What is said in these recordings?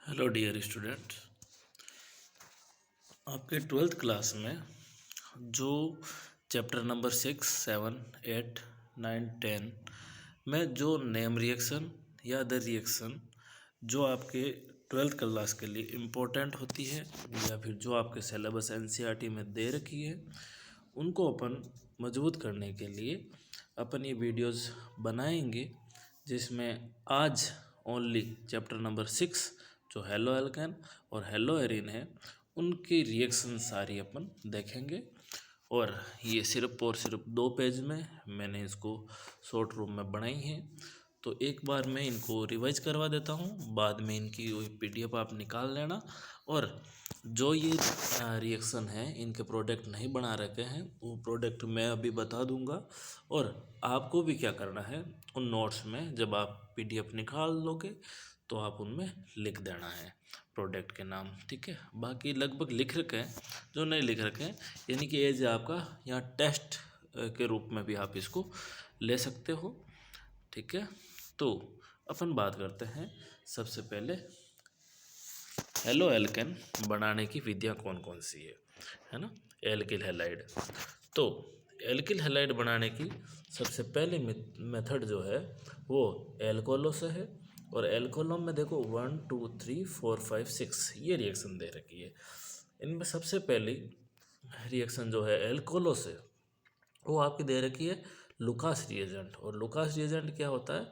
Hello dear student, आपके twelfth class में जो चैप्टर नंबर 6, 7, 8, 9, 10 में जो नेम रिएक्शन या अदर रिएक्शन जो आपके ट्वेल्थ क्लास के लिए इम्पोर्टेंट होती है या फिर जो आपके सिलेबस एनसीईआरटी में दे रखी है, उनको अपन मजबूत करने के लिए अपन ये वीडियोस बनाएंगे, जिसमें आज ओनली चैप्टर नंबर 6 जो हेलो एल्केन और हेलो एरिन है उनकी रिएक्शन सारी अपन देखेंगे। और ये सिर्फ और सिर्फ 2 पेज में मैंने इसको शॉर्ट रूम में बनाई है, तो एक बार मैं इनको रिवाइज करवा देता हूँ, बाद में इनकी वही पीडीएफ आप निकाल लेना। और जो ये रिएक्शन है इनके प्रोडक्ट नहीं बना रखे हैं वो प्रोडक्ट मैं अभी बता दूंगा। और आपको भी क्या करना है, उन नोट्स में जब आप पीडीएफ निकाल लोगे तो आप उनमें लिख देना है प्रोडक्ट के नाम, ठीक है। बाकी लगभग लिख रखे हैं, जो नहीं लिख रखे हैं यानी कि एज आपका यहाँ टेस्ट के रूप में भी आप इसको ले सकते हो, ठीक है। तो अपन बात करते हैं सबसे पहले हेलो एल्केन बनाने की विधियाँ कौन कौन सी है ना। एल्किल हैलाइड, तो एल्किल हैलाइड बनाने की सबसे पहले मेथड जो है वो एल्कोलो से है। और एल्कोलो में देखो 1 2 3 4 5 6 ये रिएक्शन दे रखी है। इनमें सबसे पहली रिएक्शन जो है एल्कोलो से वो आपकी दे रखी है लुकास रिएजेंट। और लुकास रिएजेंट क्या होता है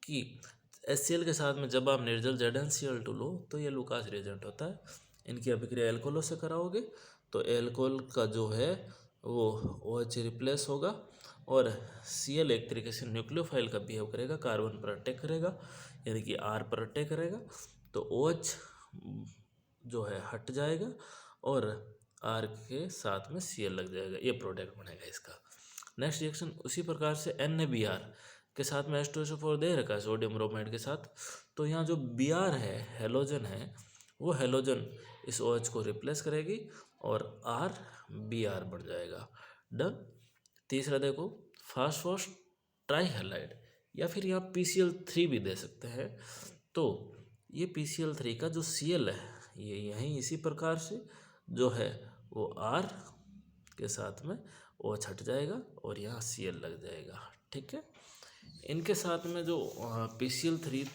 कि HCl के साथ में जब आप निर्जल ZnCl2 लो तो ये लुकास रिएजेंट होता है। इनकी अभिक्रिया एल्कोलो से कराओगे तो एल्कोहल का जो है वो OH रिप्लेस होगा और Cl एक तरीके से न्यूक्लियोफाइल का बिहेव करेगा, कार्बन पर अटैक करेगा यानी कि R पर अटैक करेगा, तो OH जो है हट जाएगा और R के साथ में Cl लग जाएगा, ये प्रोडक्ट बनेगा इसका। नेक्स्ट रिएक्शन उसी प्रकार से NaBr के साथ में H2SO4 दे रखा है सोडियम ब्रोमाइड के साथ, तो यहाँ जो Br है हेलोजन है वो हेलोजन इस OH को रिप्लेस करेगी और R Br बन जाएगा। डन। तीसरा देखो फास्फोरस ट्राईहैलाइड या फिर यहाँ PCl3 भी दे सकते हैं, तो ये PCl3 का जो Cl है ये यहीं इसी प्रकार से जो है वो R के साथ में OH हट जाएगा और यहाँ Cl लग जाएगा, ठीक है। इनके साथ में जो PCl3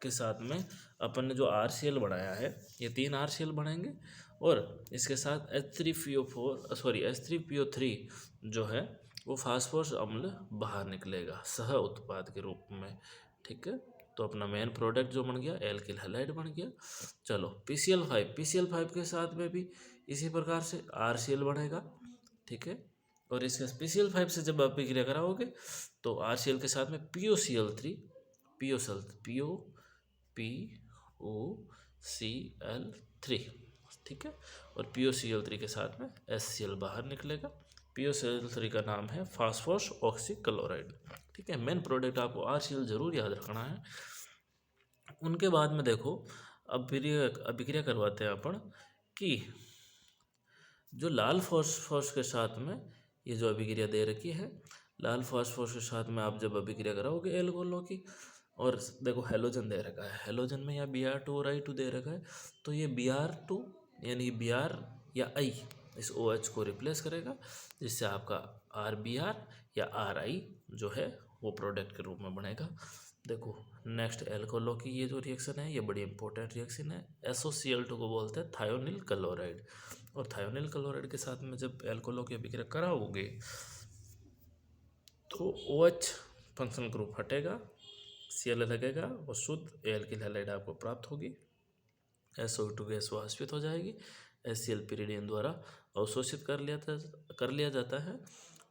के साथ में अपन ने जो RCl बनाया है ये 3 RCl बनेंगे और इसके साथ H3PO3 जो है वो फास्फोरस अम्ल बाहर निकलेगा सह उत्पाद के रूप में, ठीक है। तो अपना मेन प्रोडक्ट जो बन गया एल्किल हैलाइड बन गया। चलो PCl5 के साथ में भी इसी प्रकार से RCl बनेगा, ठीक है। और इसके PCl5 से जब आप अभिक्रिया कराओगे तो RCl के साथ में POCl3 ठीक है। और POCl3 के साथ में HCl बाहर निकलेगा। POCl3 का नाम है फास्फोरस ऑक्सीक्लोराइड, ठीक है। मेन प्रोडक्ट आपको RCl जरूर याद रखना है। उनके बाद में देखो अभिक्रिया करवाते हैं अपन कि जो लाल फास्फोरस के साथ में ये जो अभिक्रिया दे रखी है, लाल फास्फोरस के साथ में आप जब अभिक्रिया कराओगे एल्कोहलों की, और देखो हेलोजन दे रखा है, हेलोजन में यहाँ Br2 और I2 दे रखा है, तो ये Br2 यानी Br या I इस OH को रिप्लेस करेगा, जिससे आपका RBr या RI जो है वो प्रोडक्ट के रूप में बनेगा। देखो नेक्स्ट एल्कोहलों की ये जो रिएक्शन है ये बड़ी इंपॉर्टेंट रिएक्शन है। SOCl2 को बोलते हैं थायोनिल क्लोराइड, और थायोनिल क्लोराइड के साथ में जब एल्कोहलों की अभिक्रिया कराओगे तो OH फंक्शनल ग्रुप हटेगा, Cl लगेगा और शुद्ध एल्किल हैलाइड आपको प्राप्त होगी। SO2 गैस वाष्पित हो जाएगी, HCl पिरिडिन द्वारा अवशोषित कर लिया जाता है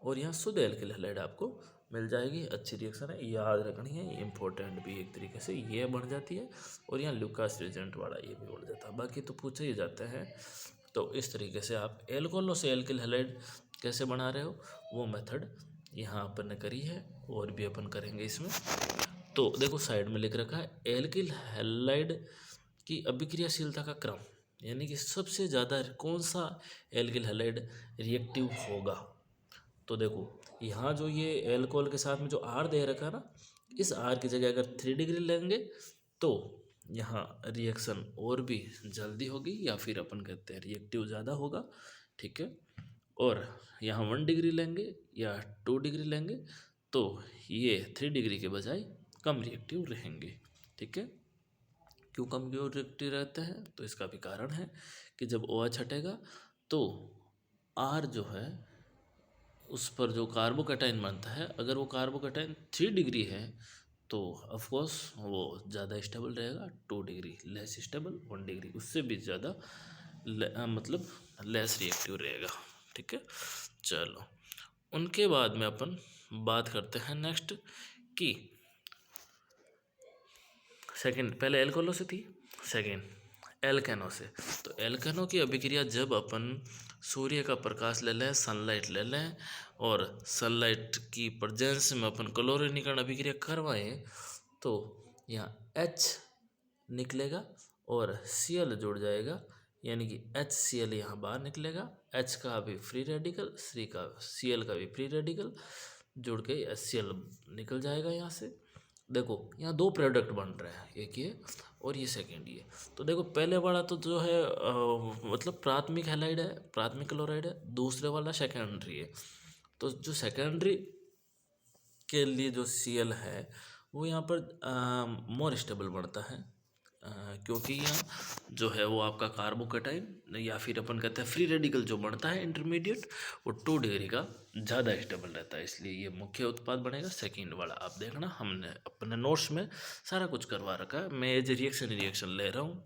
और यहाँ शुद्ध एल्किल हैलाइड आपको मिल जाएगी। अच्छी रिएक्शन है, याद रखनी है, इंपॉर्टेंट भी एक तरीके से ये बन जाती है और यहाँ लुकास रिएजेंट वाला ये भी बन जाता है। बाकी तो पूछे ही जाते हैं। तो इस तरीके से आप एल्कोहलों से एल्किल हैलाइड कैसे बना रहे हो वो मेथड यहाँ अपन ने करी है और भी अपन करेंगे इसमें। तो देखो साइड में लिख रखा है एल्किल हैलाइड की अभिक्रियाशीलता का क्रम, यानी कि सबसे ज़्यादा कौन सा एल्किल हैलाइड रिएक्टिव होगा। तो देखो यहाँ जो ये एल्कोहल के साथ में जो R दे रखा है ना, इस R की जगह अगर 3 डिग्री लेंगे तो यहाँ रिएक्शन और भी जल्दी होगी या फिर अपन कहते हैं रिएक्टिव ज़्यादा होगा, ठीक है। और यहाँ 1 डिग्री लेंगे या 2 डिग्री लेंगे तो ये 3 डिग्री के बजाय कम रिएक्टिव रहेंगे, ठीक है। क्यों कम रिएक्टिव रहते हैं, तो इसका भी कारण है कि जब OH हटेगा तो R जो है उस पर जो कार्बोकैटाइन बनता है, अगर वो कार्बोकैटाइन 3 डिग्री है तो ऑफकोर्स वो ज़्यादा स्टेबल रहेगा, 2 डिग्री लेस स्टेबल, 1 डिग्री उससे भी ज़्यादा मतलब लेस रिएक्टिव रहेगा, ठीक है। चलो उनके बाद में अपन बात करते हैं नेक्स्ट कि सेकंड, पहले एल्कोहलों से थी, सेकंड एल्केनो से। तो एल्केनो की अभिक्रिया जब अपन सूर्य का प्रकाश ले लें, सनलाइट ले लें और सनलाइट की प्रेजेंस में अपन क्लोरीनीकरण अभिक्रिया करवाएं तो यहाँ H निकलेगा और Cl जुड़ जाएगा, यानी कि HCl यहाँ बाहर निकलेगा, H का भी फ्री रेडिकल, Cl का भी फ्री रेडिकल जुड़ के HCl निकल जाएगा यहाँ से। देखो यहाँ 2 प्रोडक्ट बन रहे हैं, एक ये और ये सेकेंड ये। तो देखो पहले वाला तो जो है मतलब प्राथमिक हैलाइड है, प्राथमिक क्लोराइड है, दूसरे वाला सेकेंडरी है। तो जो सेकेंडरी के लिए जो Cl है वो यहाँ पर मोर स्टेबल बढ़ता है, क्योंकि यहाँ जो है वो आपका कार्बोकैटाइन या फिर अपन कहते हैं फ्री रेडिकल जो बनता है इंटरमीडिएट, वो 2 डिग्री का ज़्यादा स्टेबल रहता है, इसलिए ये मुख्य उत्पाद बनेगा सेकंड वाला। आप देखना हमने अपने नोट्स में सारा कुछ करवा रखा है, मैं एज रिएक्शन ले रहा हूँ,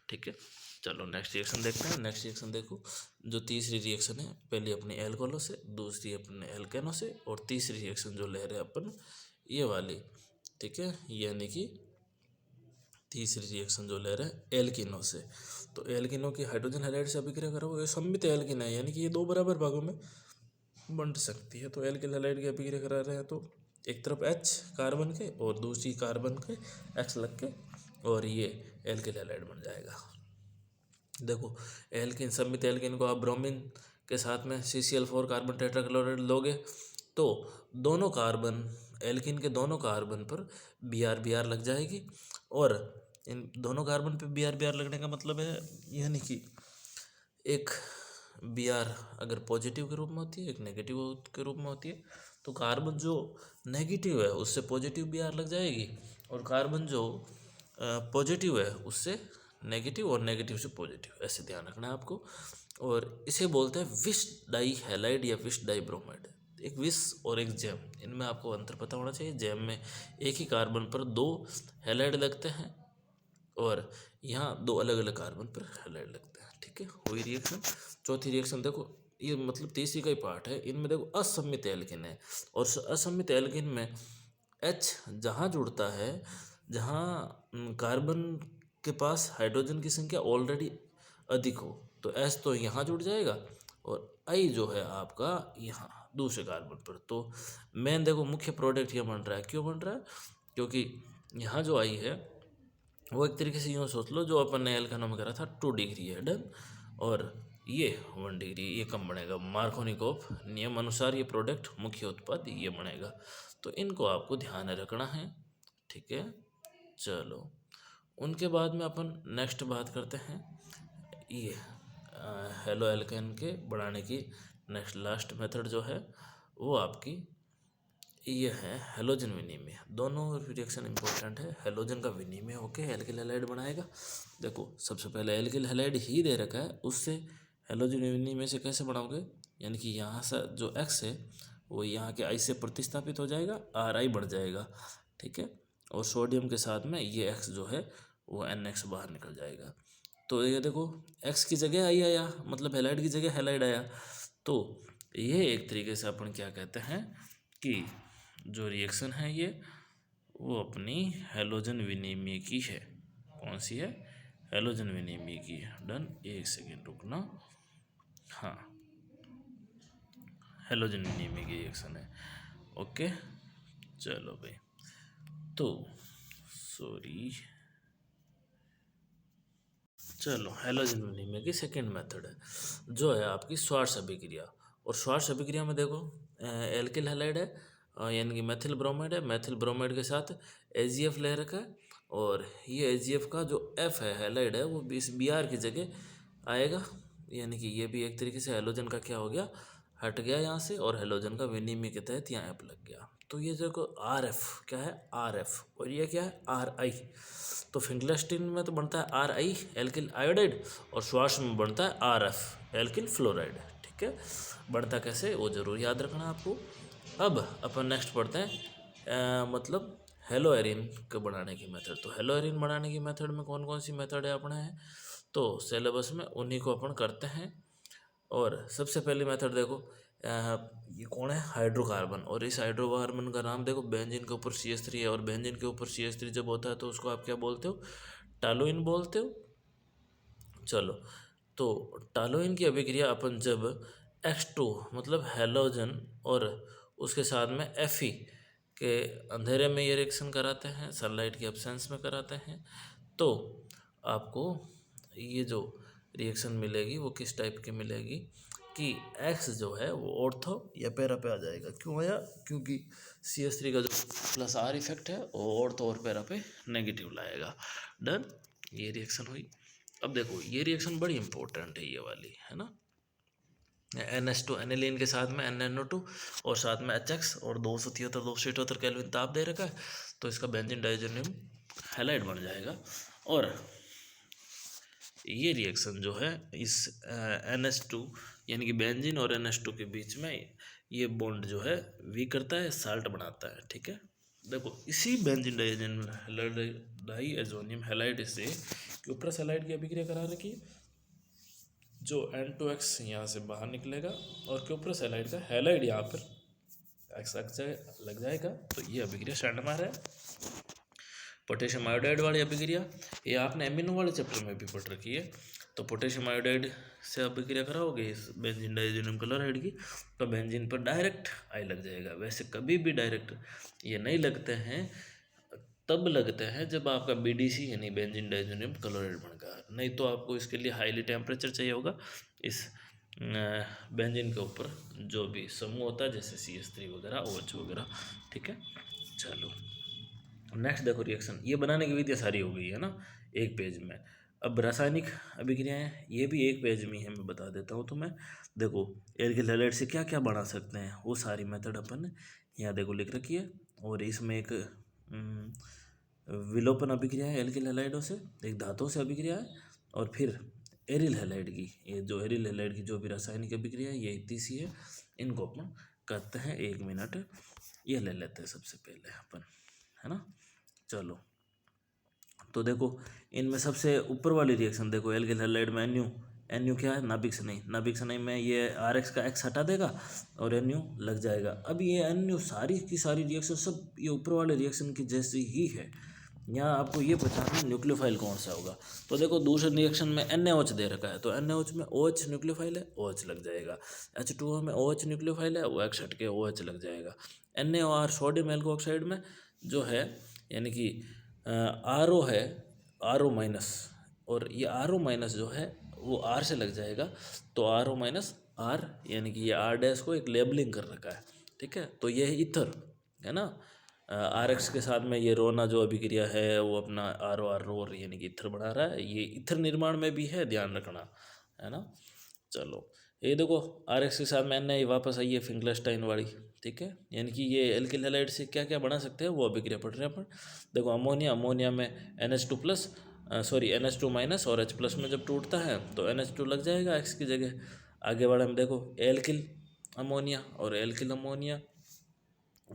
ठीक है। चलो नेक्स्ट रिएक्शन देखते हैं। नेक्स्ट रिएक्शन देखो, जो तीसरी रिएक्शन है, पहली अपनी एल्कोहलों से, दूसरी अपने एल्केनो से, और तीसरी रिएक्शन जो ले रहे हैं अपन ये वाली, ठीक है, यानी कि तीसरी रिएक्शन जो ले रहे हैं एल्किनो से। तो एल्किनो की हाइड्रोजन हैलाइड से अभिक्रिया करोगे, सममित एल्किन है, यानी कि ये 2 बराबर भागों में बंट सकती है। तो एल्किल हैलाइड की अभिक्रिया करा रहे हैं तो एक तरफ H कार्बन के और दूसरी कार्बन के X लग के और ये एल्किल हैलाइड बन जाएगा। देखो एल्किन, सममित एल्किन को आप ब्रोमीन के साथ में CCl4 कार्बन टेट्राक्लोराइड लोगे तो दोनों कार्बन, एल्किन के दोनों कार्बन पर Br लग जाएगी, और इन दोनों कार्बन पे Br लगने का मतलब है यानी कि एक Br अगर पॉजिटिव के रूप में होती है, एक नेगेटिव के रूप में होती है, तो कार्बन जो नेगेटिव है उससे पॉजिटिव Br लग जाएगी, और कार्बन जो पॉजिटिव है उससे नेगेटिव, और नेगेटिव से पॉजिटिव, ऐसे ध्यान रखना है आपको। और इसे बोलते हैं विष डाई हैलाइड या विष डाई ब्रोमाइड। एक विष और एक जैम, इनमें आपको अंतर पता होना चाहिए। जैम में एक ही कार्बन पर 2 हैलाइड लगते हैं और यहाँ 2 अलग अलग कार्बन पर हैलाइड लगते हैं, ठीक है। वही रिएक्शन। चौथी रिएक्शन देखो, ये मतलब तीसरी का ही पार्ट है, इनमें देखो असममित एल्किन है, और असममित एल्किन में H जहाँ जुड़ता है, जहाँ कार्बन के पास हाइड्रोजन की संख्या ऑलरेडी अधिक हो, तो H तो यहाँ जुड़ जाएगा और I जो है आपका यहाँ दूसरे कार्बन पर। तो मेन देखो मुख्य प्रोडक्ट ये बन रहा है, क्यों बन रहा है, क्योंकि यहाँ जो I है वो एक तरीके से यूँ सोच लो जो अपन ने एल्कानो में करा था 2 डिग्री है, डन, और ये 1 डिग्री, ये कम बनेगा। मार्कोनिकोव नियम अनुसार ये प्रोडक्ट मुख्य उत्पाद ये बनेगा, तो इनको आपको ध्यान में रखना है, ठीक है। चलो उनके बाद में अपन नेक्स्ट बात करते हैं ये हेलो एल्केन के बढ़ाने की नेक्स्ट लास्ट मेथड जो है वो आपकी ये है हेलोजन विनिमय। दोनों रिएक्शन इंपॉर्टेंट है। हेलोजन का विनिमय होके एल्किल हैलाइड बनाएगा। देखो सबसे पहले एल्किल हैलाइड ही दे रखा है, उससे हेलोजन विनिमय से कैसे बनाओगे, यानी कि यहाँ से जो X है वो यहाँ के I से प्रतिस्थापित हो जाएगा, Ri बढ़ जाएगा, ठीक है, और सोडियम के साथ में ये X जो है वो NX बाहर निकल जाएगा। तो ये देखो X की जगह I आया, मतलब हैलाइड की जगह हैलाइड आया। तो ये एक तरीके से अपन क्या कहते हैं कि जो रिएक्शन है ये वो अपनी हेलोजन विनिमय की है। कौन सी है? हेलोजन विनिमय की है। डन, एक सेकेंड रुकना। हाँ, हेलोजन विनिमय की रिएक्शन है। ओके चलो भाई, तो सॉरी, चलो हेलोजन विनिमय की सेकेंड मेथड है जो है आपकी श्वार्ट्ज अभिक्रिया। और श्वार्ट्ज अभिक्रिया में देखो एल्किल हैलाइड है यानी कि मेथिल ब्रोमाइड है, मेथिल ब्रोमाइड के साथ AgF ले रखा है, और ये एजीएफ का जो एफ है हैलाइड है वो इस बी आर की जगह आएगा, यानी कि ये भी एक तरीके से हेलोजन का क्या हो गया, हट गया यहाँ से, और हेलोजन का विनिमय के तहत यहाँ एफ लग गया। तो ये जो आर एफ क्या है, आर एफ, और ये क्या है, आर आई। तो फिंगलस्टीन में तो बनता है आर आई एल्किल आयोडाइड, और श्वास में बनता है आर एफ एल्किल फ्लोराइड। ठीक है, बनता कैसे वो जरूर याद रखना आपको। अब अपन नेक्स्ट पढ़ते हैं मतलब हेलो एरिन को बनाने की मेथड। तो हेलो एरिन बनाने की मेथड में कौन कौन सी मेथड है अपने हैं, तो सिलेबस में उन्हीं को अपन करते हैं। और सबसे पहली मेथड देखो, ये कौन है, हाइड्रोकार्बन, और इस हाइड्रोकार्बन का नाम देखो, बेंजीन के ऊपर CH3 है, और बेंजीन के ऊपर CH3 जब होता है तो उसको आप क्या बोलते हो, टालोइन बोलते हो। चलो, तो टालोइन की अभिक्रिया अपन जब X2 मतलब हेलोजन और उसके साथ में Fe के अंधेरे में ये रिएक्शन कराते हैं, सनलाइट की एब्सेंस में कराते हैं, तो आपको ये जो रिएक्शन मिलेगी वो किस टाइप की मिलेगी कि X जो है वो ऑर्थो या पैरा पे आ जाएगा। क्यों आया, क्योंकि CH3 का जो प्लस R इफेक्ट है वो ऑर्थो और पैरा पे नेगेटिव लाएगा। डन, ये रिएक्शन हुई। अब देखो ये रिएक्शन बड़ी इंपॉर्टेंट है ये वाली, है ना। NH2 एनिलीन के साथ में NNO2 और साथ में HX और 273 केल्विन ताप दे रखा है, तो इसका बेंजीन डाइजेनियम हैलाइड बन जाएगा। और ये रिएक्शन जो है इस NH2 यानी कि बेंजीन और NH2 के बीच में ये बॉन्ड जो है वी करता है, साल्ट बनाता है। ठीक है, देखो इसी बेंजीन डाइएजोनियम हैलाइड से क्यूप्रस हैलाइड की अभिक्रिया करा रखी है, जो N2X यहाँ से बाहर निकलेगा और क्यूप्रस हैलाइड का हैलाइड यहाँ पर X लग जाएगा, तो ये अभिक्रिया स्टैंड मार है। पोटेशियम आयोडाइड वाली अभिक्रिया ये आपने एमिनो वाले चैप्टर में भी पढ़ रखी है। तो पोटेशियम आयोडाइड से अभिक्रिया कराओगे इस बेंजीन डाइजेनियम क्लोराइड की, तो बेंजीन पर डायरेक्ट आई लग जाएगा। वैसे कभी भी डायरेक्ट ये नहीं लगते हैं, तब लगते हैं जब आपका BDC यानी बेंजीन डाइजेनियम क्लोराइड बनेगा, नहीं तो आपको इसके लिए हाईली टेम्परेचर चाहिए होगा। इस बेंजीन के ऊपर जो भी समूह होता है जैसे CH3 वगैरह, OH वगैरह। ठीक है, चलो नेक्स्ट देखो रिएक्शन, ये बनाने की विधियाँ सारी हो गई है ना एक पेज में। अब रासायनिक अभिक्रियाएं ये भी एक पेज में है, मैं बता देता हूँ तुम्हें। देखो एल्किल हैलाइड से क्या क्या बना सकते हैं वो सारी मेथड अपन यहाँ देखो लिख रखी है। और इसमें एक विलोपन अभिक्रिया है एल्किल हैलाइडों से, एक धातुओं से अभिक्रिया है, और फिर एरिल हैलाइड की, ये जो एरिल हैलाइड की जो भी रासायनिक अभिक्रिया है ये इतनी सी है। इनको अपन करते हैं 1 मिनट, ये ले लेते हैं सबसे पहले अपन, है ना। चलो, तो देखो इनमें सबसे ऊपर वाली रिएक्शन देखो, एल्किल हैलाइड में एनयू क्या है, नाभिक स्नेही, नाभिक स्नेही में ये RX का X हटा देगा और NU लग जाएगा। अब ये NU सारी की सारी रिएक्शन सब ये ऊपर वाले रिएक्शन की जैसी ही है। यहाँ आपको ये पहचानना है न्यूक्लियोफाइल कौन सा होगा। तो देखो दूसरे रिएक्शन में NaOH दे रखा है, तो NaOH में OH न्यूक्लियोफाइल है, OH लग जाएगा। H2O में OH न्यूक्लियोफाइल है, वो X हट के OH लग जाएगा। NaOR सोडियम एल्कोऑक्साइड में जो है यानी कि RO है, RO माइनस, और ये RO माइनस जो है वो R से लग जाएगा, तो RO माइनस R यानी कि ये R डैश को एक लेबलिंग कर रखा है। ठीक है, तो ये है ईथर, है ना। RX के साथ में ये रोना जो अभिक्रिया है वो अपना ROR रोर यानी कि ईथर बना रहा है, ये ईथर निर्माण में भी है, ध्यान रखना, है ना। चलो ये देखो RX के साथ में Na वापस आई है फिंगलस्टाइन वाली। ठीक है, यानी कि ये एल्किल हैलाइड से क्या क्या बना सकते हैं वो अभिक्रिया पढ़ रहे हैं अपन। देखो अमोनिया में NH2 plus sorry NH2 minus और H प्लस में जब टूटता है तो NH2 लग जाएगा X की जगह। आगे बढ़े हम देखो एल्किल अमोनिया और एल्किल अमोनिया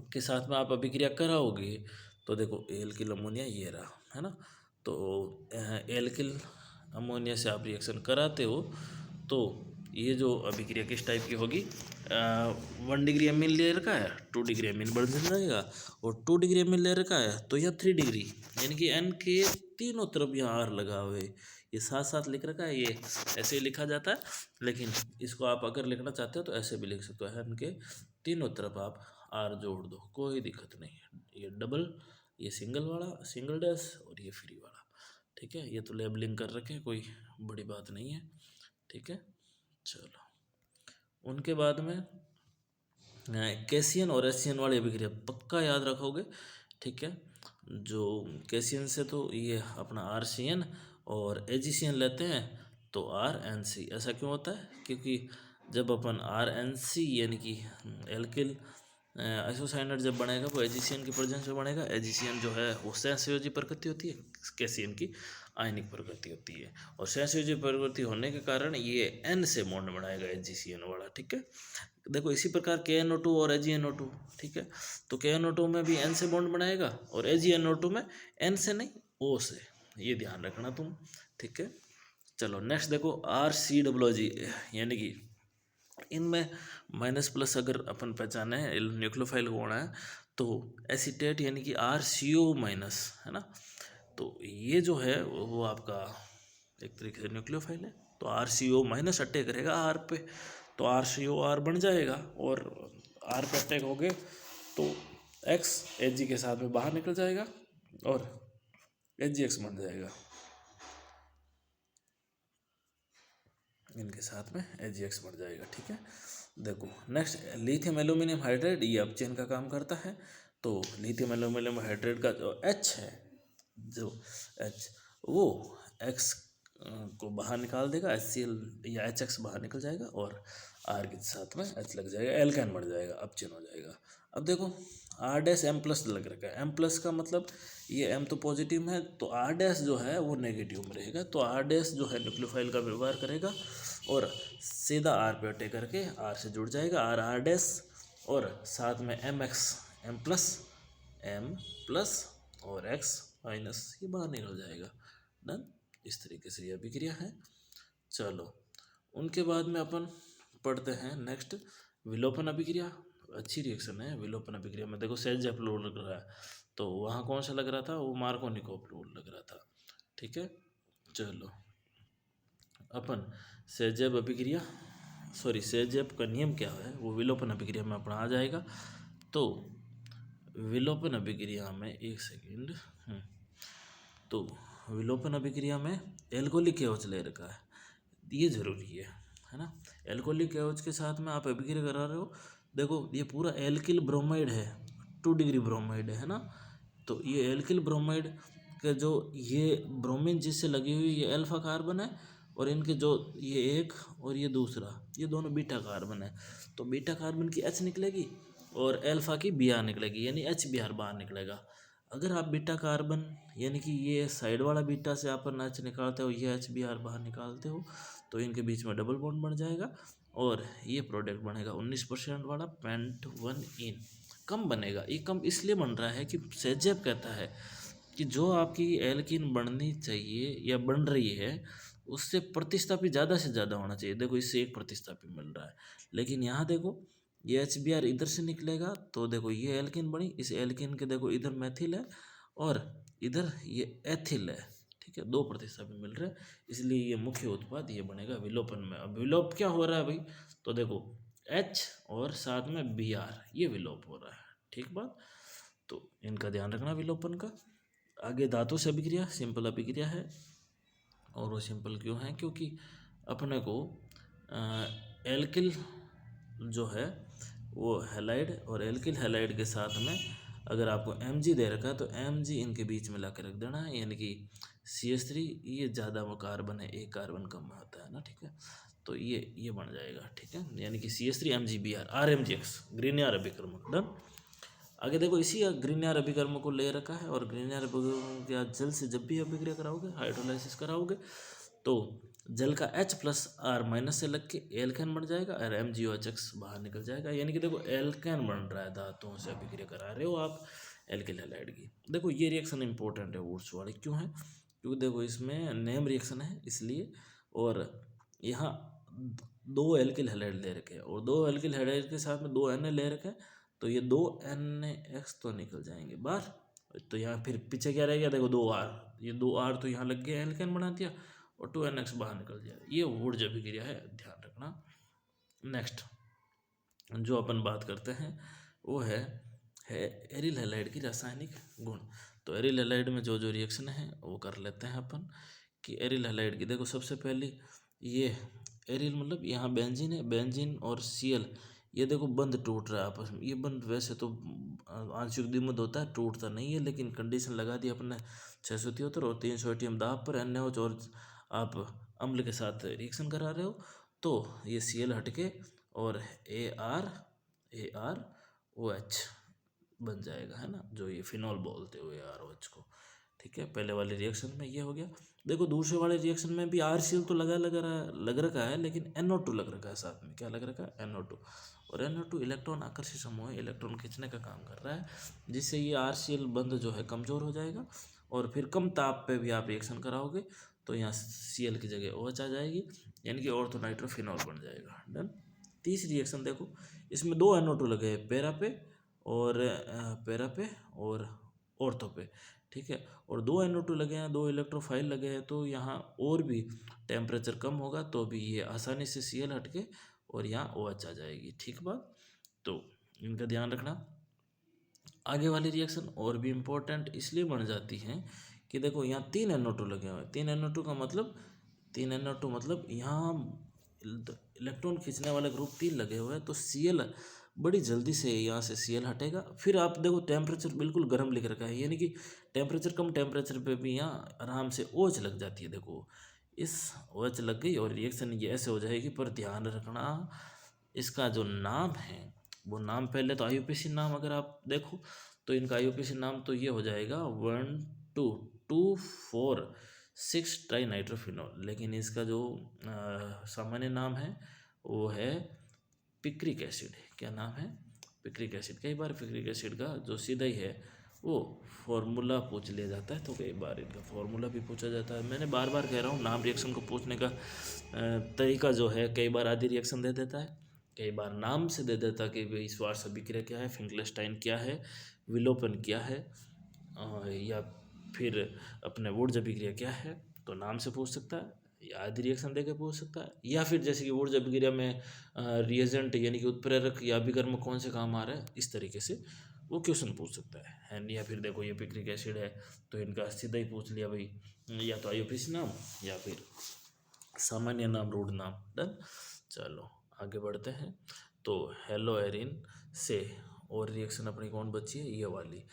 के साथ में आप अभिक्रिया कराओगे, तो देखो एल्किल अमोनिया ये रहा, है ना। तो एल्किल अमोनिया से आप रिएक्शन कराते हो तो ये जो अभिक्रिया किस टाइप की होगी, 1 डिग्री एमीन ले रखा है, 2 डिग्री एमीन बढ़ जाएगा, और 2 डिग्री एमीन ले रखा है तो यह 3 डिग्री, यानी कि N के तीनों तरफ यहाँ R लगा हुआ है। ये साथ साथ लिख रखा है, ये ऐसे ही लिखा जाता है, लेकिन इसको आप अगर लिखना चाहते हो तो ऐसे भी लिख सकते हो, N के तीनों तरफ आप R जोड़ दो, कोई दिक्कत नहीं है। ये डबल, ये सिंगल वाला, सिंगल डैश, और ये फ्री वाला। ठीक है, ये तो लेबलिंग कर रखे, कोई बड़ी बात नहीं है। ठीक है, चलो उनके बाद में कैसियन और एशियन वाली अभिक्रिया पक्का याद रखोगे। ठीक है, जो कैसियन से तो ये अपना RCN और एजीसीएन लेते हैं तो RNC। ऐसा क्यों होता है? क्योंकि जब अपन RNC यानी कि एल्किल आइसोसाइनेट जब बनेगा वो एजीसीएन की प्रेजेंस में बनेगा। एजीसीएन जो है वो सहसंयोजी प्रकृति होती है, कैसियन की आयनिक प्रकृति होती है, और सहसंयोजी प्रकृति होने के कारण ये N से बॉन्ड बनाएगा एजीसीएन वाला। ठीक है, देखो इसी प्रकार KNO2 और AgNO2। ठीक है, तो KNO2 में भी N से बॉन्ड बनाएगा और AgNO2 में N से नहीं O से, ये ध्यान रखना तुम। ठीक है, चलो नेक्स्ट देखो RCOG यानी कि इनमें माइनस प्लस अगर अपन पहचाने न्यूक्लियोफाइल कौन है तो एसीटेट यानी कि RCO माइनस है ना। तो ये जो है वो आपका एक तरीके से न्यूक्लियोफाइल है, तो RCO माइनस अटैक करेगा R पे, तो RCOR बन जाएगा, और R पे अटैक हो गए तो X Ag के साथ में बाहर निकल जाएगा और AgX बन जाएगा, इनके साथ में AgX बढ़ जाएगा। ठीक है, देखो नेक्स्ट लिथियम एल्यूमिनियम हाइड्राइड, ये अब चेन का काम करता है। तो लिथियम एल्यूमिनियम हाइड्राइड का जो H है, जो H वो X को बाहर निकाल देगा, HCl या HX बाहर निकल जाएगा और R के साथ में H लग जाएगा, एल्केन बढ़ जाएगा, अब चेन हो जाएगा। अब देखो R-M+ लग रखा है, M+ का मतलब ये M तो पॉजिटिव है, तो R- जो है वो नेगेटिव में रहेगा, तो R- जो है न्यूक्लियोफाइल का व्यवहार करेगा और सीधा R पे अटैक करके R से जुड़ जाएगा, R और साथ में MX M+ और X- ये बाहर निकल जाएगा। डन, इस तरीके से यह अभिक्रिया है। चलो उनके बाद में अपन पढ़ते हैं नेक्स्ट विलोपन अभिक्रिया। अच्छी रिएक्शन है विलोपन अभिक्रिया में। देखो सेल्जेप फ्लूइड लग रहा है, तो वहाँ कौन सा लग रहा था, वो मार्कोनिको फ्लूइड लग रहा था। ठीक है, चलो अपन सेजेब अभिक्रिया सेजेब का नियम क्या है वो विलोपन अभिक्रिया में अपना आ जाएगा। तो विलोपन अभिक्रिया में एक सेकेंड, तो विलोपन अभिक्रिया में एल्कोहलिक KOH ले रखा है, ये जरूरी है ना। एल्कोहलिक KOH के साथ में आप अभिक्रिया करा रहे हो, देखो ये पूरा एल्किल ब्रोमाइड है, 2 डिग्री ब्रोमाइड है ना। तो ये एल्किल ब्रोमाइड के जो ये ब्रोमीन जिससे लगी हुई ये अल्फा कार्बन है, और इनके जो ये एक और ये दूसरा, ये दोनों बीटा कार्बन है। तो बीटा कार्बन की H निकलेगी और अल्फा की Br निकलेगी, यानी HBr बाहर निकलेगा। अगर आप बीटा कार्बन यानी कि ये साइड वाला बीटा से आप H निकालते हो, ये HBr बाहर निकालते हो, तो इनके बीच में डबल बॉन्ड बन जाएगा और ये प्रोडक्ट बनेगा 19% वाला पेंट 1 इन। कम बनेगा, ये कम इसलिए बन रहा है कि सेजेब कहता है कि जो आपकी एल्कीन बननी चाहिए या बन रही है उससे प्रतिस्थापी ज़्यादा से ज़्यादा होना चाहिए। देखो इससे एक प्रतिस्थापी मिल रहा है, लेकिन यहाँ देखो ये HBr इधर से निकलेगा, तो देखो ये एल्कीन बनी, इस एल्कीन के देखो इधर मैथिल है और इधर ये एथिल है। ठीक है, 2 प्रतिस्थापी मिल रहे हैं, इसलिए ये मुख्य उत्पाद ये बनेगा विलोपन में। अब विलोप क्या हो रहा है भाई, तो देखो H और साथ में Br ये विलोप हो रहा है। ठीक बात, तो इनका ध्यान रखना विलोपन का। आगे धातु से अभिक्रिया सिंपल अभिक्रिया है, और वो सिंपल क्यों है, क्योंकि अपने को एल्किल जो है वो हैलाइड और एल्किल हैलाइड के साथ में अगर आपको Mg दे रखा है तो Mg इनके बीच में ला के रख देना है, यानी कि CH3 ये ज़्यादा वो कार्बन है, एक कार्बन कम होता है ना। ठीक है, तो ये बन जाएगा। ठीक है, यानी कि CH3 MgBr RMgX ग्रीनियर अभिकर्मक। डन, आगे देखो इसी ग्रीनियर अभिकर्म को ले रखा है, और ग्रीनियर अभिकर्म के जल से जब भी अभिक्रिया कराओगे हाइड्रोलाइसिस कराओगे तो जल का H+R- से लग के एल्केन बन जाएगा और MgOHX बाहर निकल जाएगा, यानी कि देखो एल्केन बन रहा है, धातुओं से अभिक्रिया करा रहे हो आप एल्किल हैलाइड की। देखो ये रिएक्शन इंपॉर्टेंट है वुड्स वाली, क्यों है, क्योंकि देखो इसमें नेम रिएक्शन है इसलिए, और यहाँ 2 एल्किल हैलाइड ले रखे हैं और 2 एल्किल हैलाइड के साथ में 2 Na ले रखे हैं, तो ये 2 NaX तो निकल जाएंगे बाहर। तो यहाँ फिर पीछे क्या रह गया, देखो 2R, ये 2R तो यहाँ लग गया एल्केन बना दिया और 2NX बाहर निकल जाए, ये वुड्स अभिक्रिया है, ध्यान रखना। नेक्स्ट जो अपन बात करते हैं वो है एरिल हैलाइड की रासायनिक गुण। तो एरिल हैलाइड में जो जो रिएक्शन है वो कर लेते हैं अपन, कि एरिल हैलाइड की देखो सबसे पहले ये एरिल मतलब यहाँ बेंजीन है, बेंजीन और Cl ये देखो बंद टूट रहा है आपस में, ये बंद वैसे तो आंशिक द्विमत होता है, टूटता नहीं है, लेकिन कंडीशन लगा दी अपने 673 और 300 ATM दाब पर NaOH, और आप अम्ल के साथ रिएक्शन करा रहे हो, तो ये Cl हटके और ArOH बन जाएगा, है ना, जो ये फिनॉल बोलते हुए ArOH को। ठीक है, पहले वाले रिएक्शन में ये हो गया। देखो दूसरे वाले रिएक्शन में भी RCl तो लग रखा है, लेकिन NO2 लग रखा है साथ में। क्या लग रखा है? NO2। और NO2 इलेक्ट्रॉन आकर्षित समूह है, इलेक्ट्रॉन खींचने का काम कर रहा है, जिससे ये RCl बंध जो है कमज़ोर हो जाएगा, और फिर कम ताप पे भी आप रिएक्शन कराओगे तो यहाँ Cl की जगह OH आ जाएगी, यानी कि ऑर्थो नाइट्रोफिनॉल बन जाएगा। डन। तीसरी रिएक्शन देखो, इसमें 2 NO2 लगे हैं, पैरा पे और ऑर्थो पे। ठीक है, और 2 NO2 लगे हैं, 2 इलेक्ट्रोफाइल लगे हैं, तो यहाँ और भी टेम्परेचर कम होगा तो भी ये आसानी से Cl हटके और यहाँ OH आ जाएगी। ठीक बात, तो इनका ध्यान रखना। आगे वाली रिएक्शन और भी इम्पोर्टेंट इसलिए बन जाती हैं कि देखो यहाँ 3 NO2 लगे हुए हैं। 3 NO2 का मतलब, 3 NO2 मतलब यहाँ इलेक्ट्रॉन खींचने वाले ग्रुप 3 लगे हुए हैं, तो Cl बड़ी जल्दी से यहाँ से Cl हटेगा। फिर आप देखो टेम्परेचर बिल्कुल गर्म लिख रखा है, यानी कि टेम्परेचर कम टेम्परेचर पे भी यहाँ आराम से OH लग जाती है। देखो इस OH लग गई और रिएक्शन ये ऐसे हो जाएगी, पर ध्यान रखना इसका जो नाम है वो नाम, पहले तो IUPAC नाम अगर आप देखो तो इनका IUPAC नाम तो ये हो जाएगा 1224 ट्राई नाइट्रोफिनॉल, लेकिन इसका जो सामान्य नाम है वो है पिक्रिक एसिड। क्या नाम है? Picric acid. कई बार पिक्रिक एसिड का जो सीधा ही है वो फॉर्मूला पूछ लिया जाता है, तो कई बार इनका फॉर्मूला भी पूछा जाता है। मैंने बार बार कह रहा हूँ, नाम रिएक्शन को पूछने का तरीका जो है, कई बार आधी रिएक्शन दे देता है, कई बार नाम से दे देता कि भाई श्वार्ट्ज अभिक्रिया क्या है, फिंकलेस्टाइन क्या है, विलोपन क्या है, या फिर अपने वुड्स अभिक्रिया क्या है, तो नाम से पूछ सकता है, या आदि रिएक्शन देके पूछ सकता है, या फिर जैसे कि वुड्स अभिक्रिया में रिएजेंट यानी कि उत्प्रेरक या अभिकर्मक कौन से काम आ रहा है, इस तरीके से वो क्वेश्चन पूछ सकता है। या फिर देखो ये पिक्रिक एसिड है तो इनका सीधा ही पूछ लिया भाई, या तो IUPAC नाम या फिर सामान्य नाम, रूढ़ नाम। डन। चलो आगे बढ़ते हैं। तो हेलो एरिन से और रिएक्शन अपनी कौन बची है? ये वाली।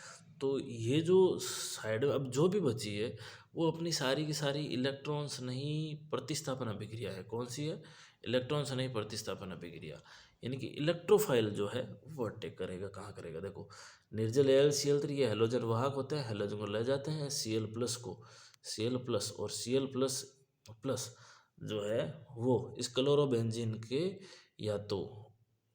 तो ये जो साइड अब जो भी बची है वो अपनी सारी की सारी इलेक्ट्रॉन्स नहीं प्रतिस्थापन अभिक्रिया है। कौन सी है? इलेक्ट्रॉन्स नहीं प्रतिस्थापन अभिक्रिया, यानी कि इलेक्ट्रोफाइल जो है वो अटैक करेगा। कहाँ करेगा? देखो निर्जल AlCl3 ये हेलोजन वाहक होते हैं, हेलोजन को ले जाते हैं, Cl+ को, Cl+ और Cl++ जो है वो इस क्लोरोबेंजीन के या तो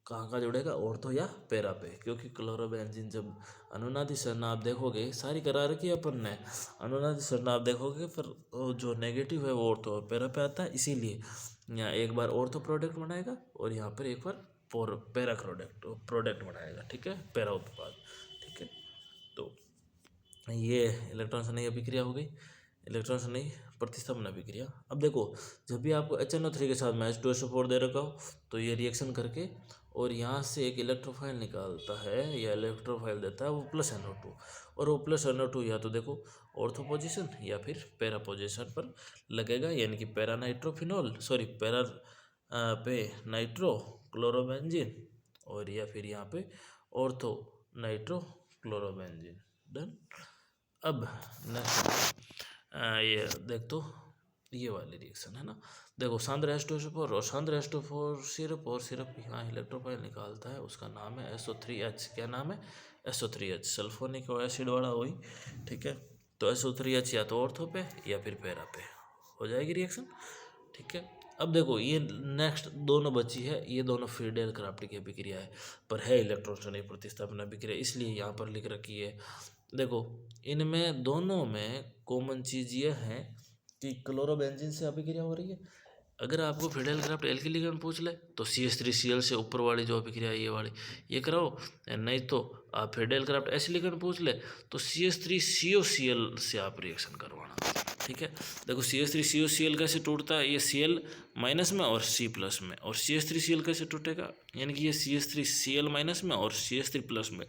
कहाँ का जुड़ेगा? ऑर्थो या पैरा पे, क्योंकि क्लोरोबेंजीन जब अनुनादी सरनाभ देखोगे, सारी करा रखी है अपन ने, अनुनादी सरनाभ देखोगे पर जो नेगेटिव है वो ऑर्थो और पैरा पे आता है, इसीलिए यहाँ एक बार ऑर्थो प्रोडक्ट बनाएगा और यहाँ पर एक बार पैरा प्रोडक्ट बनाएगा। ठीक है, पैरा उत्पाद। ठीक है, तो ये इलेक्ट्रॉन से नहीं अभिक्रिया हो गई, इलेक्ट्रॉन से नहीं प्रतिस्थापन अभिक्रिया। अब देखो जब भी आपको HNO3 के साथ में H2SO4 दे रखा हो तो ये रिएक्शन करके और यहाँ से एक इलेक्ट्रोफाइल निकालता है या इलेक्ट्रोफाइल देता है वो +NO2, और वो +NO2 या तो देखो ऑर्थो पोजीशन या फिर पैरा पोजीशन पर लगेगा, यानी कि पैरा नाइट्रोफिनॉल पैरा पे नाइट्रो क्लोरोबेंजीन, और या फिर यहाँ पे ऑर्थो नाइट्रो क्लोरोबेंजीन। डन। अब नेक्स्ट ये देख, तो ये वाली रिएक्शन है ना, देखो सांद्र H2SO4 और सांद्र H2O4 सिर्फ और सिर्फ यहाँ इलेक्ट्रोफाइल निकालता है, उसका नाम है SO3H। क्या नाम है? SO3H, सल्फोनिक एसिड वाला वही। ठीक है, तो SO3H या तो ऑर्थो पे या फिर पैरा पे हो जाएगी रिएक्शन। ठीक है, अब देखो ये नेक्स्ट दोनों बची है, ये दोनों फ्रीडेल क्राफ्ट की अभिक्रिया है, पर है इलेक्ट्रॉन से नहीं प्रतिस्थापन अभिक्रिया, इसलिए यहाँ पर लिख रखी है। देखो इनमें दोनों में कॉमन चीज़ ये है कि क्लोरोबेंजीन से अभिक्रिया हो रही है। अगर आपको फ्रीडेल क्राफ्ट एल्किल लिगेंड पूछ ले तो CH3Cl से ऊपर वाली जो अभिक्रिया है ये वाली ये कराओ, नहीं तो आप फ्रीडेल क्राफ्ट एसिड लिगेंड पूछ ले तो CH3COCl से आप रिएक्शन करवाना। ठीक है, देखो CH3COCl कैसे टूटता है? ये Cl- में और C+ में, और CH3Cl कैसे टूटेगा? यानी कि ये CH3Cl- में और CH3+ में,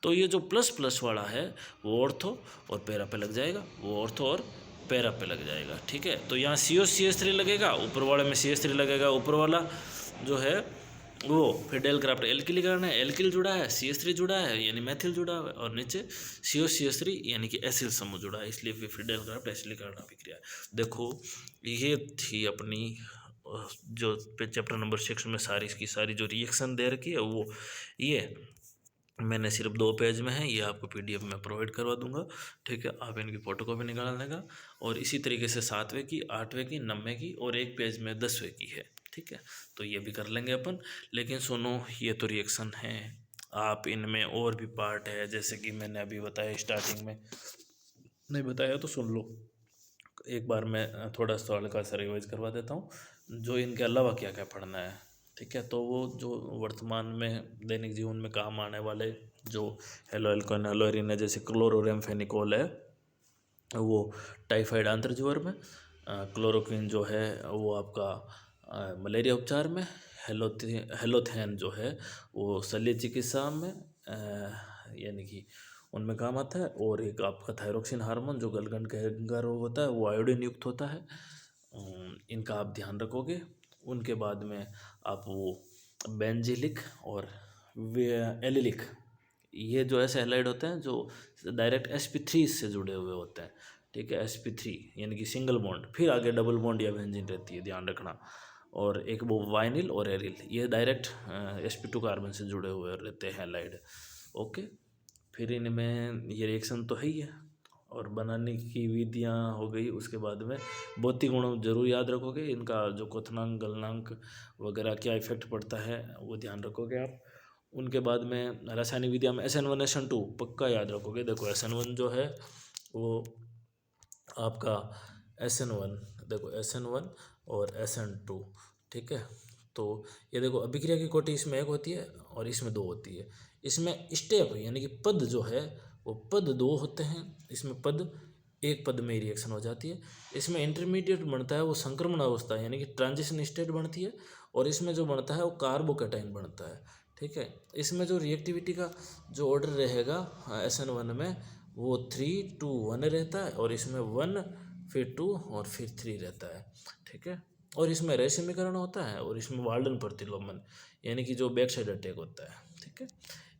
तो ये जो ++ वाला है वो ऑर्थो और पैरा पे लग जाएगा, वो ऑर्थो और पैरा पे लग जाएगा। ठीक है, तो यहाँ CH3 लगेगा, ऊपर वाले में CH3 लगेगा, ऊपर वाला जो है वो फिर डेलक्राफ्ट एल्किलीकरण है, एल्किल जुड़ा है, CH3 जुड़ा है यानी मैथिल जुड़ा है, और नीचे COCH3 यानी कि एसिल समूह जुड़ा है, इसलिए फिर डेलक्राफ्ट एसिलीकरण अभिक्रिया। देखो ये थी अपनी जो चैप्टर नंबर 6 में सारी की सारी जो रिएक्शन दे रखी है वो ये मैंने सिर्फ 2 पेज में है, ये आपको PDF में प्रोवाइड करवा दूंगा, ठीक है। आप इनकी फोटोकॉपी निकाल लेगा, और इसी तरीके से 7वें की, 8वें की, 9वें की, और एक पेज में 10वें की है, ठीक है। तो ये भी कर लेंगे अपन। लेकिन सुनो, ये तो रिएक्शन है, आप इनमें और भी पार्ट है, जैसे कि मैंने अभी बताया स्टार्टिंग में, नहीं बताया तो सुन लो एक बार, मैं थोड़ा सा हल्का सा रिवाइज करवा देता हूँ, जो इनके अलावा क्या क्या पढ़ना है, ठीक है। तो वो जो वर्तमान में दैनिक जीवन में काम आने वाले जो हेलो एल्कोन हेलो एरिन है, जैसे क्लोरोरेमफेनिकोल है, वो टाइफाइड आंत्रज्वर में, क्लोरोक्विन जो है वो आपका मलेरिया उपचार में, हेलोथेन जो है वो शल्य चिकित्सा में यानी कि उनमें काम आता है, और एक आपका थायरोक्सिन हार्मोन जो गलगंड का रोग होता है वो आयोडीन युक्त होता है, इनका आप ध्यान रखोगे। उनके बाद में आप वो बेंजिलिक और एलिलिक, ये जो ऐसे हैलाइड होते हैं जो डायरेक्ट sp3 से जुड़े हुए होते हैं, ठीक है। sp3 यानी कि सिंगल बॉन्ड, फिर आगे डबल बॉन्ड या बेंजीन रहती है, ध्यान रखना। और एक वो वाइनिल और एरिल, ये डायरेक्ट sp2 कार्बन से जुड़े हुए रहते हैं हैलाइड, ओके। फिर इनमें ये रिएक्शन तो है ही है, और बनाने की विधियाँ हो गई। उसके बाद में भौतिक गुण जरूर याद रखोगे, इनका जो क्वथनांक गलनांक वगैरह क्या इफेक्ट पड़ता है वो ध्यान रखोगे आप। उनके बाद में रासायनिक विधिया में SN1 SN2 पक्का याद रखोगे। देखो SN1 जो है वो आपका SN1, देखो SN1 और SN2, ठीक है। तो ये देखो अभिक्रिया की कोटि इसमें 1 होती है और इसमें 2 होती है। इसमें स्टेप यानी कि पद जो है वो पद 2 होते हैं, इसमें पद एक पद में ही रिएक्शन हो जाती है। इसमें इंटरमीडिएट बनता है वो संक्रमण अवस्था यानी कि ट्रांजिशन स्टेट बनती है, और इसमें जो बनता है वो कार्बोकेटाइन बनता है, ठीक है। इसमें जो रिएक्टिविटी का जो ऑर्डर रहेगा SN1 में वो 3-2-1 रहता है, और इसमें 1 फिर 2 और फिर 3 रहता है, ठीक है। और इसमें रेशिमीकरण होता है, और इसमें वाल्डन प्रतिलोमन यानी कि जो बैक साइड अटैक होता है, ठीक है।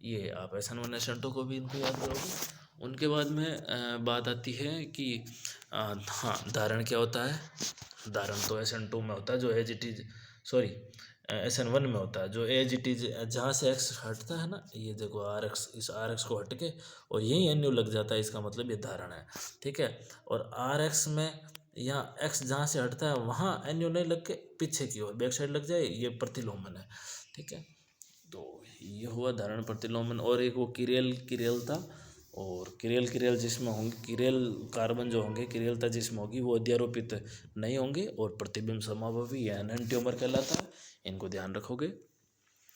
ये आप SN1 SN2 को भी इनको याद करोगे। उनके बाद में बात आती है कि हाँ धारण क्या होता है। धारण तो SN2 में होता है, जो as it is, sorry SN1 में होता है, जो एज इट इज जहाँ से X हटता है ना, ये देखो RX, इस RX को हट के और यही NU लग जाता है, इसका मतलब ये धारण है, ठीक है। और RX में यहाँ X जहाँ से हटता है वहाँ NU नहीं लग के पीछे की ओर बैक साइड लग जाए, ये प्रतिलोमन है, ठीक है। तो ये हुआ धारण प्रतिलोमन। और एक वो किरेलता, और किरेल जिसमें होंगे, किरेल कार्बन जो होंगे, किरेलता जिसमें होगी वो अध्यारोपित नहीं होंगे, और प्रतिबिंब समाभवी या एनेंटियोमर कहलाता है, इनको ध्यान रखोगे।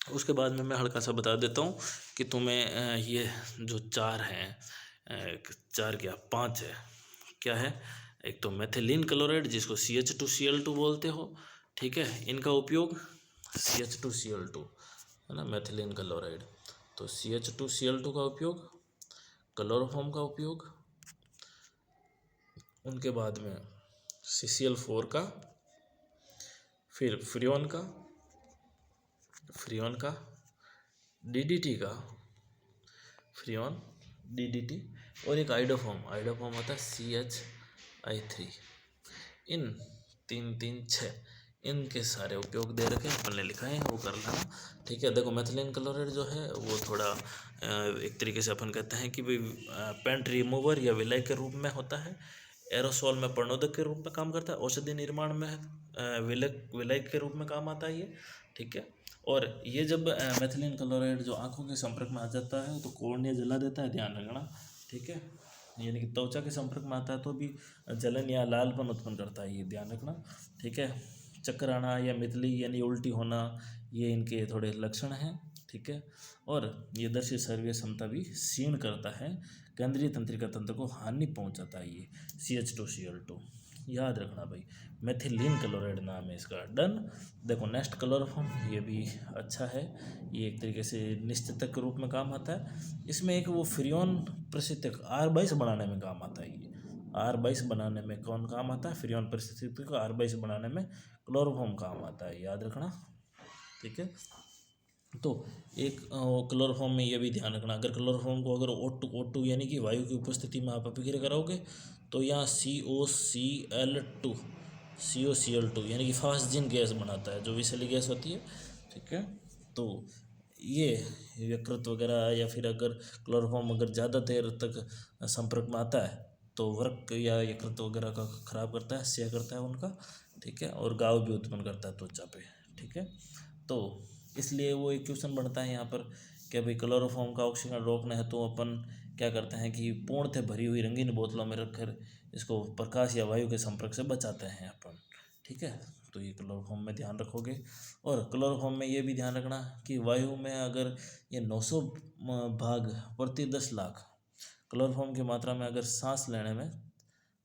उसके बाद में मैं हल्का सा बता देता हूँ कि तुम्हें ये जो 4 हैं, 4 क्या 5 है, क्या है, एक तो मेथिलीन क्लोराइड जिसको CH2Cl2 बोलते हो, ठीक है। इनका उपयोग CH2Cl2 है ना, मेथिलीन क्लोराइड, तो CH2Cl2 का उपयोग, क्लोरोफॉर्म का उपयोग, उनके बाद में CCl4 का, फिर फ्रियोन का, DDT का, फ्रियोन, DDT, और एक आइडोफॉर्म होता है CHI3। इन 3-3-6 इनके सारे उपयोग दे रखे हैं, अपन ने लिखा है, वो कर लेना, ठीक है। देखो मेथिलीन क्लोराइड जो है वो थोड़ा एक तरीके से अपन कहते हैं कि भाई पेंट रिमूवर या विलय के रूप में होता है, एरोसोल में प्रणोदक के रूप में काम करता है, औषधि निर्माण में विलय के रूप में काम आता है ये, ठीक है। और ये जब मेथिलीन क्लोराइड जो आंखों के संपर्क में आ जाता है तो कॉर्निया जला देता है, ध्यान रखना, ठीक है। यानी कि त्वचा के संपर्क में आता है तो भी जलन या लालपन उत्पन्न करता है, ये ध्यान रखना, ठीक है। चक्कर आना या मितली यानी उल्टी होना, ये इनके थोड़े लक्षण हैं, ठीक है। और ये दर्शी शरीर क्षमता भी क्षीण करता है, केंद्रीय तंत्रिका तंत्र को हानि पहुंचाता है ये CH2Cl2, याद रखना भाई। मेथिलीन क्लोराइड नाम है इसका, डन। देखो नेक्स्ट क्लोरोफॉर्म, ये भी अच्छा है, ये एक तरीके से निश्चितक के रूप में काम आता है। इसमें एक वो फ्रियोन परिस्थितिक R22 बनाने में काम आता है, ये R22 बनाने में कौन काम आता है, फ्रियोन परिस्थितिक को R22 बनाने में क्लोरोफॉर्म काम आता है, याद रखना, ठीक है। तो एक क्लोरोफॉर्म में ये भी ध्यान रखना, अगर क्लोरोफॉर्म को अगर O2 यानी कि वायु की उपस्थिति में आप अभिक्रिया कराओगे तो यहाँ COCl2 यानी कि फास्जिन गैस बनाता है, जो विषैली गैस होती है। ठीक है, तो ये यकृत वगैरह या फिर अगर क्लोरोफॉर्म अगर ज़्यादा देर तक संपर्क में आता है तो वृक्क या यकृत वगैरह का खराब करता है, क्षय करता है उनका। ठीक है, और घाव भी उत्पन्न करता है त्वचा पे। ठीक है, तो इसलिए वो एक क्वेश्चन बनता है यहाँ पर कि भाई क्लोरोफॉर्म का ऑक्सीजन रोकना है तो अपन क्या करते हैं कि पूर्णतः भरी हुई रंगीन बोतलों में रखकर इसको प्रकाश या वायु के संपर्क से बचाते हैं अपन। ठीक है, तो ये क्लोरोफॉर्म में ध्यान रखोगे। और क्लोरोफॉर्म में ये भी ध्यान रखना कि वायु में अगर ये 900 भाग प्रति 10 लाख क्लोरोफॉर्म की मात्रा में अगर सांस लेने में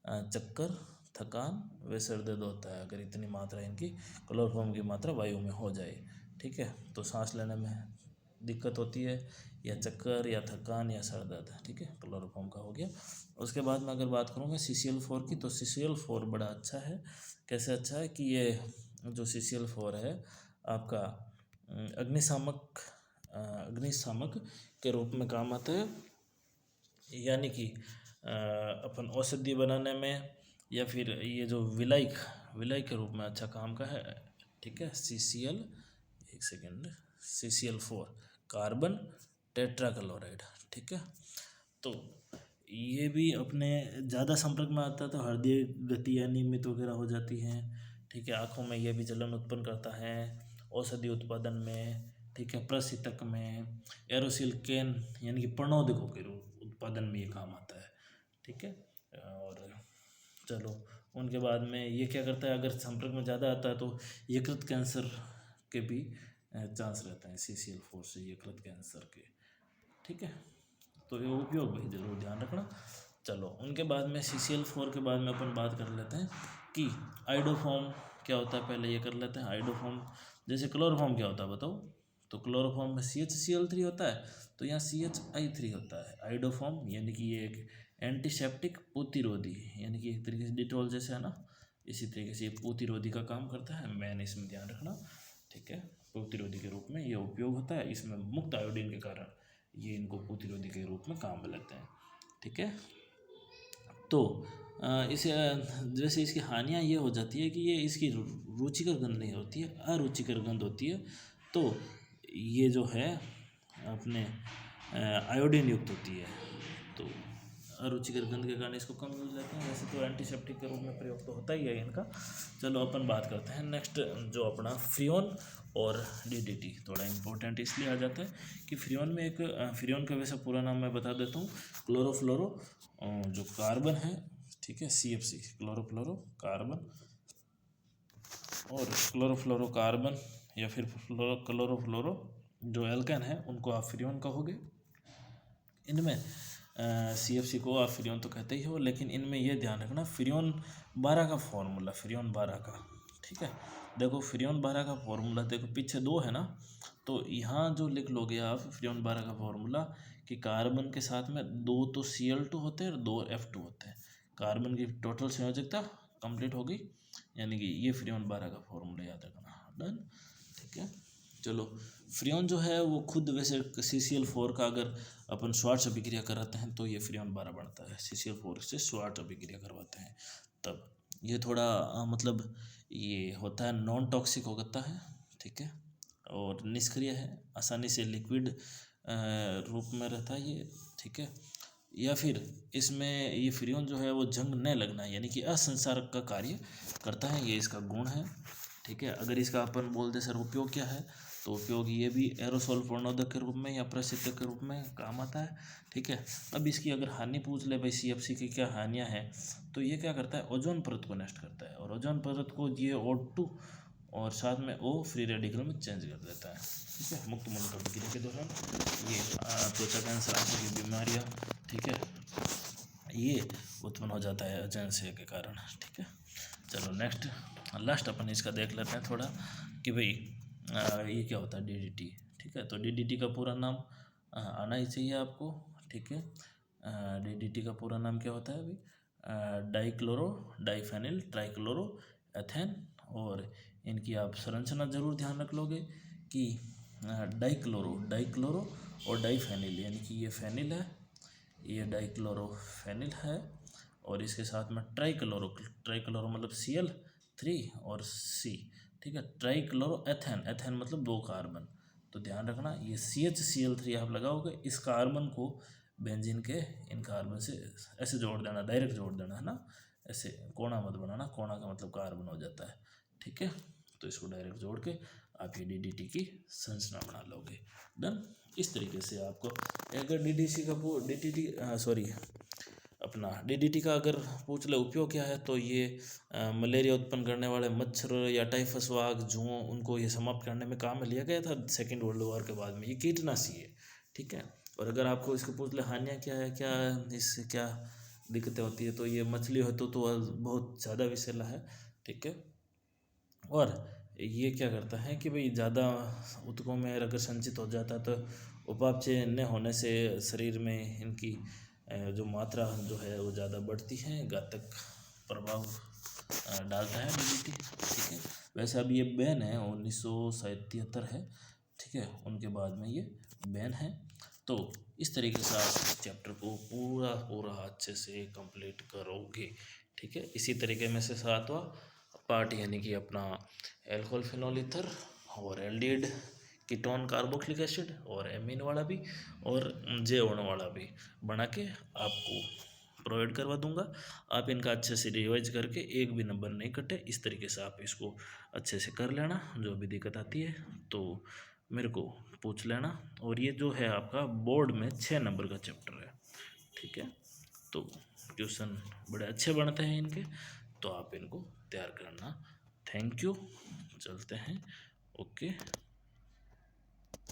चक्कर, थकान व सिर दर्द होता है, अगर इतनी मात्रा इनकी क्लोरोफॉर्म की मात्रा वायु में हो जाए। ठीक है, तो सांस लेने में दिक्कत होती है, या चक्कर या थकान या सर दर्द। ठीक है, क्लोरोफॉर्म का हो गया। उसके बाद में अगर बात करूँगा CCl4 की, तो CCl4 बड़ा अच्छा है। कैसे अच्छा है कि ये जो CCl4 है आपका अग्निशामक के रूप में काम आता है, यानी कि अपन औषधि बनाने में या फिर ये जो विलायक के रूप में अच्छा काम का है। ठीक है, CCl4 कार्बन टेट्राक्लोराइड। ठीक है, तो ये भी अपने ज़्यादा संपर्क में आता है तो हृदय गति अनियमित वगैरह हो जाती है। ठीक है, आँखों में ये भी जलन उत्पन्न करता है, औषधि उत्पादन में। ठीक है, प्रशीतक में, एरोसिल कैन यानी कि प्रणोदकों के रूप उत्पादन में ये काम आता है। ठीक है, और चलो उनके बाद में ये क्या करता है, अगर संपर्क में ज़्यादा आता है तो यकृत कैंसर के भी चांस रहता है CCl4 से, यकृत कैंसर के। ठीक है, तो ये उपयोग भाई जरूर ध्यान रखना। चलो उनके बाद में CCl4 के बाद में अपन बात कर लेते हैं कि आइडोफॉर्म क्या होता है, पहले ये कर लेते हैं आइडोफॉर्म। जैसे क्लोरोफॉर्म क्या होता है बताओ, तो क्लोरोफॉर्म में CHCl3 होता है, तो यहाँ CHI3 होता है। आइडोफॉर्म यानी कि ये एक एंटीसेप्टिक प्रतिरोधी, यानी कि एक तरीके से डिटॉल जैसे है ना, इसी तरीके से ये प्रतिरोधी का काम करता है। मैंने इसमें ध्यान रखना। ठीक है, प्रतिरोधी के रूप में ये उपयोग होता है, इसमें मुक्त आयोडीन के कारण ये इनको प्रतिरोधी के रूप में काम में लेते हैं। ठीक है, तो इसे जैसे इसकी हानियाँ ये हो जाती है कि ये इसकी रुचिकर गंध नहीं होती है, अरुचिकर गंध होती है। तो ये जो है अपने आयोडीन युक्त होती है, तो अरुचिकर गंध के कारण इसको कम यूज लेते हैं। वैसे तो एंटीसेप्टिक के रूप में प्रयोग तो होता ही है इनका। चलो अपन बात करते हैं नेक्स्ट, जो अपना फ्रियोन और DDT थोड़ा इम्पोर्टेंट इसलिए आ जाता है कि फ्रियोन में एक फ्रियोन का वैसे पूरा नाम मैं बता देता हूँ, क्लोरोफ्लोरो जो कार्बन है। ठीक है, CFC क्लोरोफ्लोरो कार्बन, और क्लोरोफ्लोरोकार्बन या फिर क्लोरोफ्लोरो जो एल्केन है उनको आप फ्रियोन कहोगे। इनमें CFC को आप फ्रियोन तो कहते ही हो, लेकिन इनमें यह ध्यान रखना फ्रियोन 12 का फॉर्मूला, फ्रियोन 12 का। ठीक है, देखो फ्रियोन 12 का फॉर्मूला देखो, पीछे 2 है ना, तो यहाँ जो लिख लोगे आप फ्रियोन 12 का फॉर्मूला कि कार्बन के साथ में 2 तो Cl2 होते हैं और 2 F2 होते हैं, कार्बन की टोटल संयोजकता कंप्लीट होगी, यानी कि ये फ्रियोन 12 का फॉर्मूला याद रखना। डन। ठीक है, चलो फ्रियोन जो है वो खुद वैसे CCl4 का अगर अपन श्वार्ट्ज अभिक्रिया कराते हैं तो ये फ्रियोन 12 बनता है। CCl4 से श्वार्ट्ज अभिक्रिया करवाते हैं तब ये थोड़ा मतलब ये होता है, नॉन टॉक्सिक होता है। ठीक है, और निष्क्रिय है, आसानी से लिक्विड रूप में रहता है ये। ठीक है, या फिर इसमें ये फ्रियोन जो है वो जंग न लगना यानी कि असंसारक का कार्य करता है, ये इसका गुण है। ठीक है, अगर इसका अपन बोल दे सर उपयोग क्या है, तो उपयोग ये भी एरोसोल प्रणोदक के रूप में या प्रशीतक के रूप में काम आता है। ठीक है, अब इसकी अगर हानि पूछ ले भाई CFC की क्या हानियाँ हैं, तो ये क्या करता है, ओजोन परत को नष्ट करता है, और ओजोन परत को ये O2 और साथ में O फ्री रेडिकल में चेंज कर देता है। ठीक है, मुक्त मूलक अभिक्रिया के दौरान ये त्वचा कैंसर, आँखों की बीमारियाँ, ठीक है, ये उत्पन्न हो जाता है एजेंसी के कारण। ठीक है, चलो नेक्स्ट लास्ट अपन इसका देख लेते हैं थोड़ा कि भाई ये क्या होता है DDT। ठीक है, तो DDT का पूरा नाम आना ही चाहिए आपको। ठीक है, DDT का पूरा नाम क्या होता है अभी, डाइक्लोरो डाइफेनिल ट्राइक्लोरो एथेन। और इनकी आप संरचना जरूर ध्यान रख लोगे कि डाइक्लोरो और डाइफेनिल, यानी कि ये फेनिल है, ये डाइक्लोरोफेनिल है, और इसके साथ में ट्राइक्लोरो मतलब Cl3 और C, ठीक है। ट्राइक्लोरो एथेन, एथेन मतलब 2 कार्बन। तो ध्यान रखना ये CHCl3 आप लगाओगे, इस कार्बन को बेंजीन के इन कार्बन से ऐसे जोड़ देना, डायरेक्ट जोड़ देना है ना, ऐसे कोना मत बनाना, कोना का मतलब कार्बन हो जाता है, ठीक है। तो इसको डायरेक्ट जोड़ के आप ये DDT की संरचना बना लोगे। डन। इस तरीके से आपको अगर DDT का अगर पूछ ले उपयोग क्या है, तो ये मलेरिया उत्पन्न करने वाले मच्छर या टाइफस वाग जुओं, उनको ये समाप्त करने में काम में लिया गया था सेकेंड वर्ल्ड वॉर के बाद में। ये कीटनाशी है, ठीक है। और अगर आपको इसको पूछ ले हानियाँ क्या है, क्या इससे क्या दिक्कतें होती है, तो ये मछली हो तो बहुत ज़्यादा विषैला है, ठीक है। और ये क्या करता है कि भाई ज़्यादा ऊतकों में अगर संचित हो जाता है, तो उपापचय न होने से शरीर में इनकी जो मात्रा जो है वो ज़्यादा बढ़ती है, घातक प्रभाव डालता है DDT, ठीक है। वैसे अब ये बैन है, 1973 है, ठीक है, उनके बाद में ये बैन है। तो इस तरीके से आप चैप्टर को पूरा पूरा अच्छे से कंप्लीट करोगे, ठीक है। इसी तरीके में से 7वां पार्ट यानी कि अपना एल्कोहल फिनोल ईथर और एल्डिहाइड कीटोन कार्बोक्सिलिक एसिड और एमीन वाला भी और जे अणु वाला भी बना के आपको प्रोवाइड करवा दूंगा। आप इनका अच्छे से रिवाइज करके एक भी नंबर नहीं कटे, इस तरीके से आप इसको अच्छे से कर लेना। जो भी दिक्कत आती है तो मेरे को पूछ लेना। और ये जो है आपका बोर्ड में 6 नंबर का चैप्टर है, ठीक है। तो क्वेश्चन बड़े अच्छे बनते हैं इनके, तो आप इनको तैयार करना। थैंक यू, चलते हैं, ओके।